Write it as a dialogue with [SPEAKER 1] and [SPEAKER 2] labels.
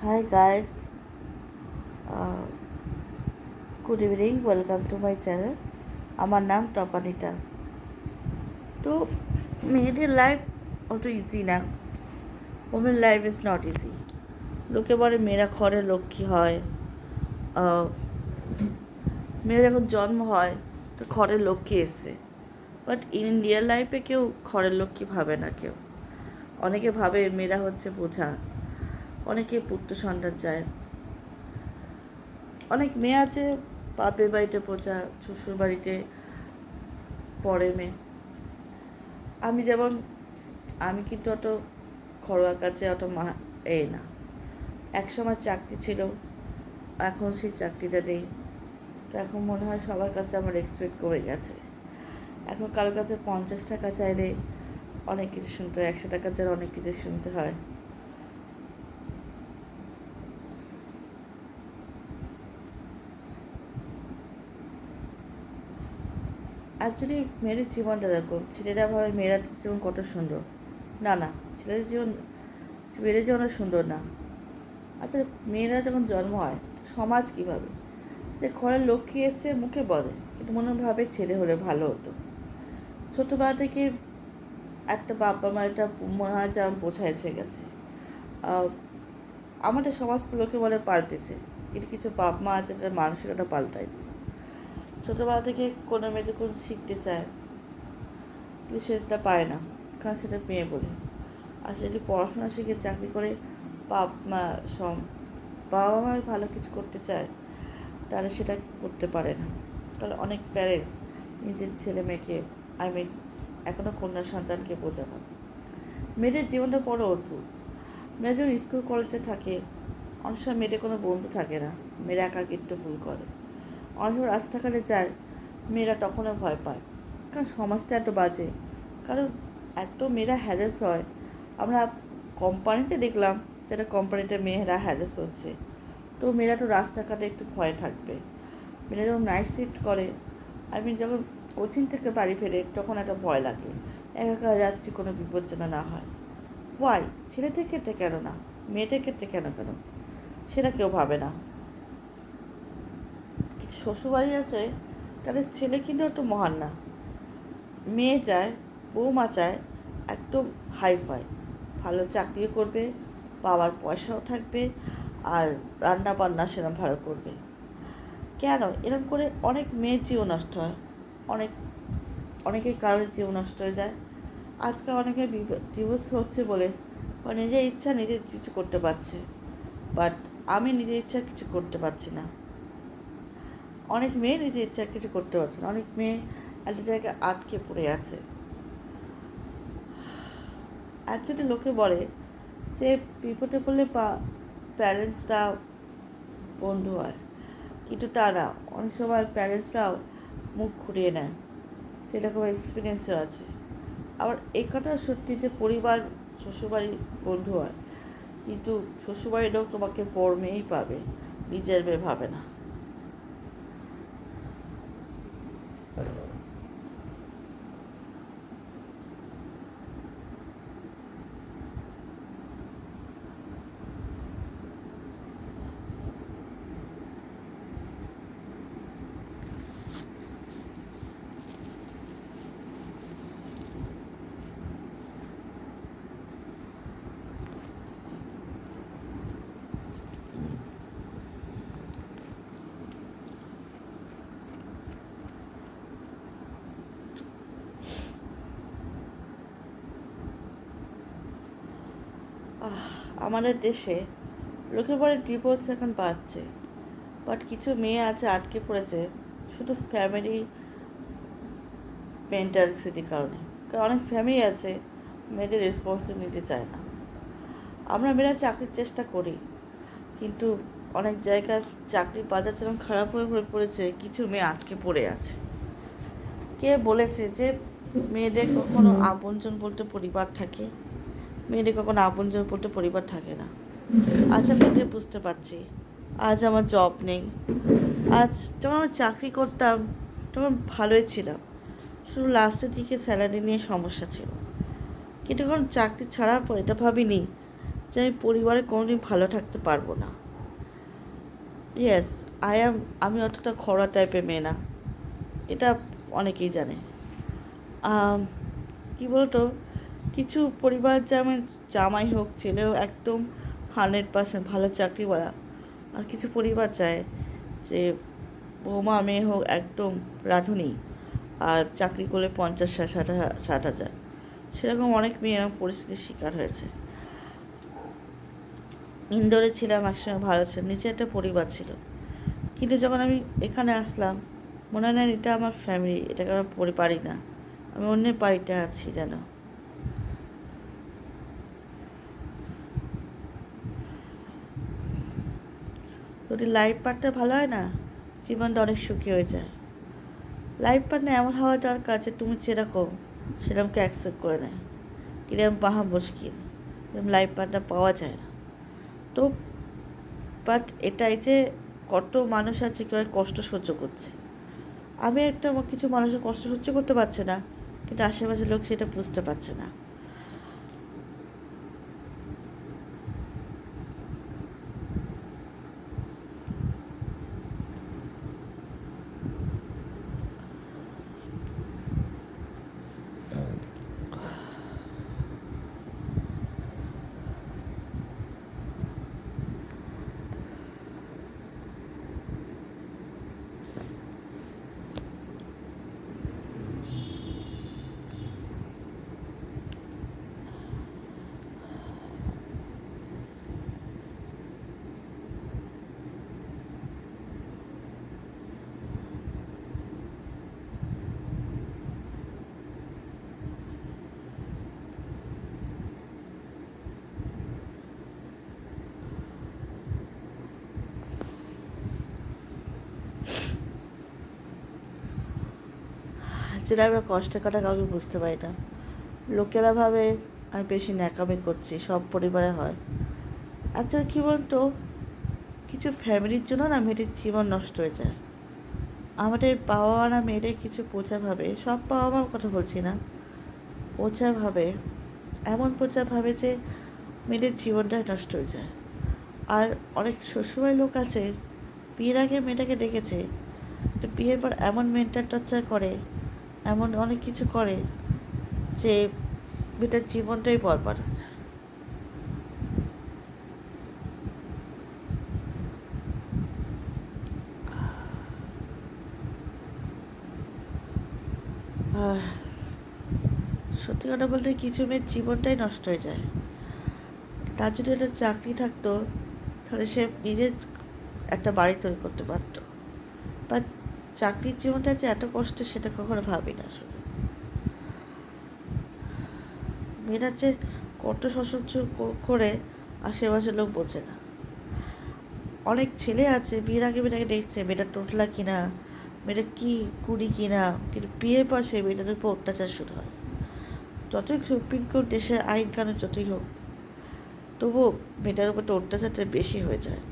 [SPEAKER 1] Hi guys, uh, good evening. Welcome to my channel. আমার নাম টপানিটা। তো মেয়েদের লাইফ অত ইজি না। Women life is not easy. লোকে বলে মেয়েরা ঘরে লক্ষ্মী হয়। আহ, মেয়েরা যখন জন্ম হয় তো ঘরের লক্ষ্মী এসছে। বাট ইন রিয়েল লাইফে কেউ ঘরের লক্ষ্মী ভাবে না কেউ। অনেকে ভাবে মেয়েরা হচ্ছে বোঝা। অনেকে পুত্র সন্তান চায়। অনেক মেয়ে আছে বাপের বাড়িতে বোঝা, শ্বশুর বাড়িতে পরে মেয়ে। আমি কিন্তু অত ঘরোয়া কাজে অত না। একসময় চাকরি ছিল, এখন সেই চাকরিটা নেই। তো এখন মনে হয় সবার কাছে আমার রেসপেক্ট কমে গেছে। এখন কারোর কাছে 50 টাকা চাইলে অনেক কিছু শুনতে হয়, 100 টাকা চাইলে অনেক কিছু শুনতে হয়। অ্যাকচুয়ালি মেয়েদের জীবনটা দেখো, ছেলেরা ভাবে মেয়েরা জীবন কত সুন্দর। না না, মেয়েদের জীবন সুন্দর না। আচ্ছা, মেয়েরা যখন জন্ম হয় সমাজ কীভাবে যে ঘরের লক্ষ্মী এসে মুখে বলে, কিন্তু মনে ভাবে ছেলে হলে ভালো হতো। ছোটোবেলা থেকে একটা বাবা মা একটা মনে হয় যেমন বোঝা এসে গেছে। আমাদের সমাজ লোকে বলে পাল্টেছে, কিন্তু কিছু বাপ মা আছে তাদের মানসিকতা পাল্টায়। ছোটোবেলা থেকে কোনো মেয়ে যখন শিখতে চায় কিন্তু সেটা পায় না, কারণ সেটা মেয়ে বলে। আর সে যদি পড়াশোনা শিখে চাকরি করে বাপ মা বাবা মা ভালো কিছু করতে চায়, তাহলে সেটা করতে পারে না। তাহলে অনেক প্যারেন্টস নিজের ছেলে মেয়েকে এখনও কন্যা সন্তানকে বোঝানো। মেয়েদের জীবনটা বড় অদ্ভুত। মেয়েরা যখন স্কুল কলেজে থাকে, অনেক সময় মেয়েদের কোনো বন্ধু থাকে না, মেয়েরা একাকিত্ব ফুল করে। অনেক সময় রাস্তাঘাটে যায়, মেয়েরা তখনও ভয় পায়, কারণ সমাজটা এত বাজে, কারণ এত মেয়েরা হ্যারাস হয়। আমরা কোম্পানিতে দেখলাম যেটা কোম্পানিতে মেয়েরা হ্যারাস হচ্ছে, তো মেয়েরা তো রাস্তাঘাটে একটু ভয় থাকবে। মেয়েরা যখন নাইট শিফট করে, যখন কোচিং থেকে বাড়ি ফেরে, তখন একটা ভয় লাগে, একা যাচ্ছি কোনো বিপদ যেন না হয়। ওয়াই ছেলেদের ক্ষেত্রে কেন না, মেয়েদের ক্ষেত্রে কেন সেটা কেউ ভাবে না। কিছু শ্বশুরবাড়ি আছে, তাদের ছেলে কিন্তু একটু মহান না। মেয়ে চায়, বৌমা চায় একদম হাইফাই, ভালো চাকরিও করবে, বাবার পয়সাও থাকবে, আর রান্না বান্না সেরকম ভালো করবে। কেন এরকম করে অনেক মেয়ের জীবন নষ্ট হয়, অনেক অনেকের কারোর জীবন নষ্ট হয়ে যায়। আজকাল অনেকে ডিভোর্স হচ্ছে বলে নিজের ইচ্ছা নিজে কিছু করতে পারছে, বাট আমি নিজের ইচ্ছা কিছু করতে পারছি না। অনেক মেয়ে নিজের ইচ্ছা কিছু করতে পারছে না, অনেক মেয়ে একটা জায়গায় আটকে পড়ে আছে। অ্যাকচুয়ালি লোকে বলে যে বিপদে পড়লে প্যারেন্টসরা বন্ধু হয়, কিন্তু তা না। অনেক সময় প্যারেন্টসরাও মুখ ঘুরিয়ে নেয়, সেরকম এক্সপিরিয়েন্সও আছে। আবার এই কথা সত্যি যে পরিবার শ্বশুরবাড়ির বন্ধু হয়, কিন্তু শ্বশুরবাড়ির লোক তোমাকে বড় মেয়েই পাবে, নিজের মেয়ে ভাবে না। আমাদের দেশে লোকে বলে ডিভোর্স এখন বাড়ছে, বাট কিছু মেয়ে আছে আটকে পড়েছে শুধু ফ্যামিলি মেন্টালিটির কারণে। কারণ অনেক ফ্যামিলি আছে মেয়েদের রেসপন্সিবিলিটি নিতে চায় না। আমরা মেয়েরা চাকরির চেষ্টা করি, কিন্তু অনেক জায়গায় চাকরির বাজার যেরকম খারাপ হয়ে পড়েছে, কিছু মেয়ে আটকে পড়ে আছে। কে বলেছে যে মেয়েদের কখনো আপনজন বলতে পরিবার থাকে? মেয়েদের কখনো আপনজন বলতে পরিবার থাকে না। আজ আমি যে বুঝতে পারছি, আজ আমার জব নেই। আজ যখন আমি চাকরি করতাম তখন ভালোই ছিলাম, শুধু লাস্টের দিকে স্যালারি নিয়ে সমস্যা ছিল। কিন্তু যখন চাকরি ছাড়ার পর এটা ভাবিনি যে আমি পরিবারে কোনোদিন ভালো থাকতে পারবো না। ইয়েস, আমি অতটা খরা টাইপের মেয়ে না, এটা অনেকেই জানে। কি বলতো, কিছু পরিবার যেমন জামাই হোক ছেলে হোক একদম 100% ভালো চাকরিওয়ালা, আর কিছু পরিবার চায় যে বৌমা মেয়ে হোক একদম রাঁধুনি আর চাকরি করলে 50-60 হাজার। সেরকম অনেক মেয়ে এরকম পরিস্থিতির শিকার হয়েছে। ইন্দোরে ছিলাম একসময়, ভালো ছিল, নিচে একটা পরিবার ছিল, কিন্তু যখন আমি এখানে আসলাম মনে হয় না এটা আমার ফ্যামিলি, এটাকে আমার পরিবারই না, আমি অন্যের বাড়িতে আছি যেন। যদি লাইফ পার্টনার ভালো হয় না, জীবনটা অনেক সুখী হয়ে যায়। লাইফ পার্টনার এমন হওয়া দরকার যে তুমি যেরকম সেরকমকে অ্যাকসেপ্ট করে নেয়। কিরম পাহা মুশকিল, এরকম লাইফ পার্টনার পাওয়া যায় না। তো বাট এটাই যে কত মানুষ আছে কেউ কষ্ট সহ্য করছে। আমি কিছু মানুষের কষ্ট সহ্য করতে পারছে না, কিন্তু আশেপাশের লোক সেটা বুঝতে পারছে না। যেটা আমি কষ্টের কথা কাউকে বুঝতে পারি না। লোকেরা ভাবে আমি বেশি ন্যাকামি করছি, সব পরিবারে হয়। আচ্ছা কী বলতো, কিছু ফ্যামিলির জন্য না মেয়েটির জীবন নষ্ট হয়ে যায়। আমাদের বাবা মারা মেয়েদের কিছু বোঝা ভাবে, সব বাবা মার কথা বলছি না, বোঝা ভাবে, এমন বোঝা ভাবে যে মেয়েদের জীবনটাই নষ্ট হয়ে যায়। আর অনেক শ্বশুরবাড়ির লোক আছে বিয়ের আগে মেয়েটাকে দেখেছে, তো বিয়ের পর এমন মেন্টাল টর্চার করে, এমন অনেক কিছু করে যে মেয়েটার জীবনটাই বরবাদ হয়ে যায়। সত্যি কথা বলতে কিছু মেয়ের জীবনটাই নষ্ট হয়ে যায়। তার যদি একটা চাকরি থাকতো তাহলে সে নিজের একটা বাড়ি তৈরি করতে পারতো, বা চাকরির জীবনটা যে এত কষ্ট সেটা কখনো ভাবি না আসলে। মেয়েরা যে কত সহ্য করে আশেপাশের লোক বোঝে না। অনেক ছেলে আছে বিয়ের আগে মেয়েটাকে দেখছে মেয়েটা টোটলা কিনা, মেয়েটা কি কুড়ি কিনা, কিন্তু বিয়ের পর সেই মেয়েটার উপর অত্যাচার শুরু হয়। যতই সুপ্রিম কোর্ট দেশের আইন কানুন যতই হোক, তবুও মেয়েটার উপর তো অত্যাচারটা বেশি হয়ে যায়।